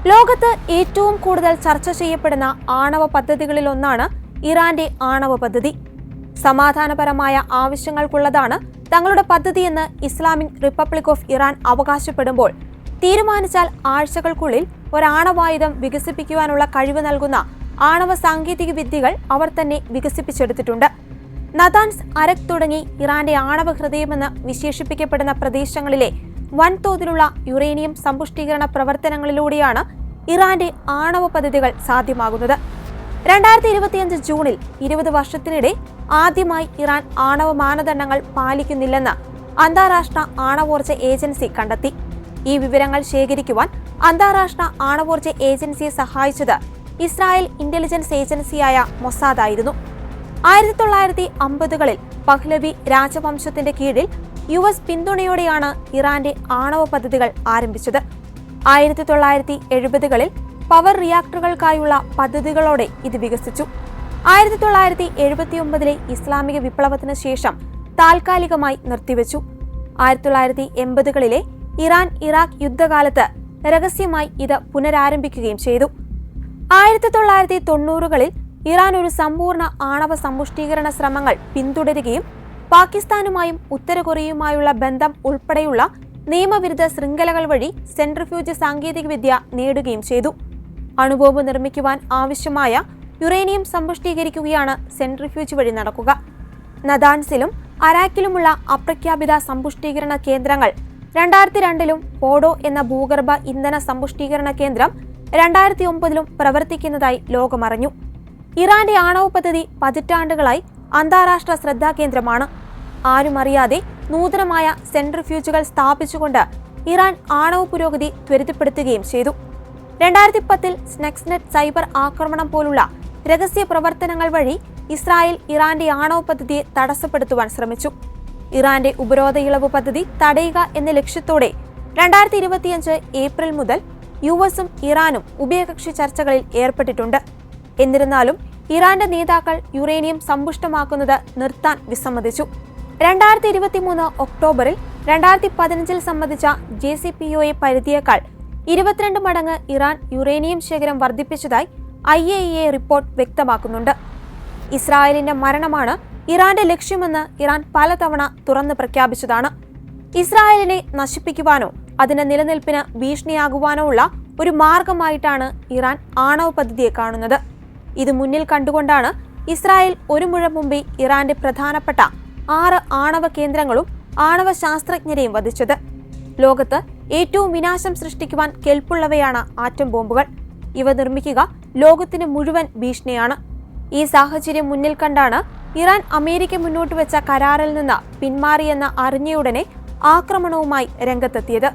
ലോകത്ത് ഏറ്റവും കൂടുതൽ ചർച്ച ചെയ്യപ്പെടുന്ന ആണവ പദ്ധതികളിലൊന്നാണ് ഇറാന്റെ ആണവ പദ്ധതി. സമാധാനപരമായ ആവശ്യങ്ങൾക്കുള്ളതാണ് തങ്ങളുടെ പദ്ധതിയെന്ന് ഇസ്ലാമിക് റിപ്പബ്ലിക് ഓഫ് ഇറാൻ അവകാശപ്പെടുമ്പോൾ, തീരുമാനിച്ചാൽ ആഴ്ചകൾക്കുള്ളിൽ ഒരാണവായുധം വികസിപ്പിക്കുവാനുള്ള കഴിവ് നൽകുന്ന ആണവ സാങ്കേതിക വിദ്യകൾ അവർ തന്നെ വികസിപ്പിച്ചെടുത്തിട്ടുണ്ട്. നതാൻസ്, അരക് തുടങ്ങി ഇറാന്റെ ആണവ ഹൃദയമെന്ന് വിശേഷിപ്പിക്കപ്പെടുന്ന പ്രദേശങ്ങളിലെ വൻതോതിലുള്ള യുറേനിയം സമ്പുഷ്ടീകരണ പ്രവർത്തനങ്ങളിലൂടെയാണ് ഇറാന്റെ ആണവ പദ്ധതികൾ സാധ്യമാകുന്നത്. 2025 ജൂണിൽ 20 വർഷത്തിനിടെ ആദ്യമായി ഇറാൻ ആണവ മാനദണ്ഡങ്ങൾ പാലിക്കുന്നില്ലെന്ന് അന്താരാഷ്ട്ര ആണവോർജ്ജ ഏജൻസി കണ്ടെത്തി. ഈ വിവരങ്ങൾ ശേഖരിക്കുവാൻ അന്താരാഷ്ട്ര ആണവോർജ്ജ ഏജൻസിയെ സഹായിച്ചത് ഇസ്രായേൽ ഇന്റലിജൻസ് ഏജൻസിയായ മൊസാദ് ആയിരുന്നു. 1950കളിൽ പഹ്ലവി രാജവംശത്തിന്റെ കീഴിൽ US പിന്തുണയോടെയാണ് ഇറാന്റെ ആണവ പദ്ധതികൾ ആരംഭിച്ചത്. 1970കളിൽ പവർ റിയാക്ടറുകൾക്കായുള്ള പദ്ധതികളോടെ ഇത് വികസിച്ചു. 1979ലെ ഇസ്ലാമിക വിപ്ലവത്തിന് ശേഷം താൽക്കാലികമായി നിർത്തിവെച്ചു. 1980കളിലെ ഇറാൻ-ഇറാഖ് യുദ്ധകാലത്ത് രഹസ്യമായി ഇത് പുനരാരംഭിക്കുകയും ചെയ്തു. 1990കളിൽ ഇറാൻ ഒരു സമ്പൂർണ്ണ ആണവ സമ്പുഷ്ടീകരണ ശ്രമങ്ങൾ പിന്തുടരുകയും പാകിസ്ഥാനുമായും ഉത്തര കൊറിയയുമായുള്ള ബന്ധം ഉൾപ്പെടെയുള്ള നിയമവിരുദ്ധ ശൃംഖലകൾ വഴി സെൻട്രിഫ്യൂജ് സാങ്കേതികവിദ്യ നേടുകയും ചെയ്തു. അണുബോംബ് നിർമ്മിക്കുവാൻ ആവശ്യമായ യുറേനിയം സമ്പുഷ്ടീകരിക്കുകയാണ് സെൻട്രിഫ്യൂജ് വഴി നടക്കുക. നതാൻസിലും അരാക്കിലുമുള്ള അപ്രഖ്യാപിത സമ്പുഷ്ടീകരണ കേന്ദ്രങ്ങൾ 2002ലും ഫോഡോ എന്ന ഭൂഗർഭ ഇന്ധന സമ്പുഷ്ടീകരണ കേന്ദ്രം 2009ലും പ്രവർത്തിക്കുന്നതായി ലോകമറിഞ്ഞു. ഇറാന്റെ ആണവ പദ്ധതി പതിറ്റാണ്ടുകളായി അന്താരാഷ്ട്ര ശ്രദ്ധാകേന്ദ്രമാണ്. ആരുമറിയാതെ നൂതനമായ സെൻട്രിഫ്യൂജുകൾ സ്ഥാപിച്ചുകൊണ്ട് ഇറാൻ ആണവ പുരോഗതി ത്വരിതപ്പെടുത്തുകയും ചെയ്തു. 2010ൽ സ്നെക്സ്നെറ്റ് സൈബർ ആക്രമണം പോലുള്ള രഹസ്യ പ്രവർത്തനങ്ങൾ വഴി ഇസ്രായേൽ ഇറാന്റെ ആണവ പദ്ധതിയെ തടസ്സപ്പെടുത്തുവാൻ ശ്രമിച്ചു. ഇറാന്റെ ഉപരോധ ഇളവ് പദ്ധതി തടയുക എന്ന ലക്ഷ്യത്തോടെ 2025 ഏപ്രിൽ മുതൽ USഉം ഇറാനും ഉഭയകക്ഷി ചർച്ചകളിൽ ഏർപ്പെട്ടിട്ടുണ്ട്. എന്നിരുന്നാലും ഇറാന്റെ നേതാക്കൾ യുറേനിയം സമ്പുഷ്ടമാക്കുന്നത് നിർത്താൻ വിസമ്മതിച്ചു. 2023 ഒക്ടോബറിൽ 2015ൽ സംബന്ധിച്ച JCPOA പരിധിയേക്കാൾ 22 മടങ്ങ് ഇറാൻ യുറേനിയം ശേഖരം വർദ്ധിപ്പിച്ചതായി IAEA റിപ്പോർട്ട് വ്യക്തമാക്കുന്നുണ്ട്. ഇസ്രായേലിന്റെ മരണമാണ് ഇറാന്റെ ലക്ഷ്യമെന്ന് ഇറാൻ പലതവണ തുറന്നു പ്രഖ്യാപിച്ചതാണ്. ഇസ്രായേലിനെ നശിപ്പിക്കുവാനോ അതിന്റെ നിലനിൽപ്പിന് ഭീഷണിയാകുവാനോ ഉള്ള ഒരു മാർഗമായിട്ടാണ് ഇറാൻ ആണവ പദ്ധതിയെ കാണുന്നത്. ഇത് മുന്നിൽ കണ്ടുകൊണ്ടാണ് ഇസ്രായേൽ ഒരു മുഴം മുമ്പേ ഇറാന്റെ പ്രധാനപ്പെട്ട 6 ആണവ കേന്ദ്രങ്ങളും ആണവ ശാസ്ത്രജ്ഞരെയും വധിച്ചത്. ലോകത്ത് ഏറ്റവും വിനാശം സൃഷ്ടിക്കുവാൻ കെൽപ്പുള്ളവയാണ് ആറ്റം ബോംബുകൾ. ഇവ നിർമ്മിക്കുക ലോകത്തിന് മുഴുവൻ ഭീഷണിയാണ്. ഈ സാഹചര്യം മുന്നിൽ കണ്ടാണ് ഇറാൻ അമേരിക്ക മുന്നോട്ട് വെച്ച കരാറിൽ നിന്ന് പിന്മാറിയെന്ന് അറിഞ്ഞയുടനെ ആക്രമണവുമായി രംഗത്തെത്തിയത്.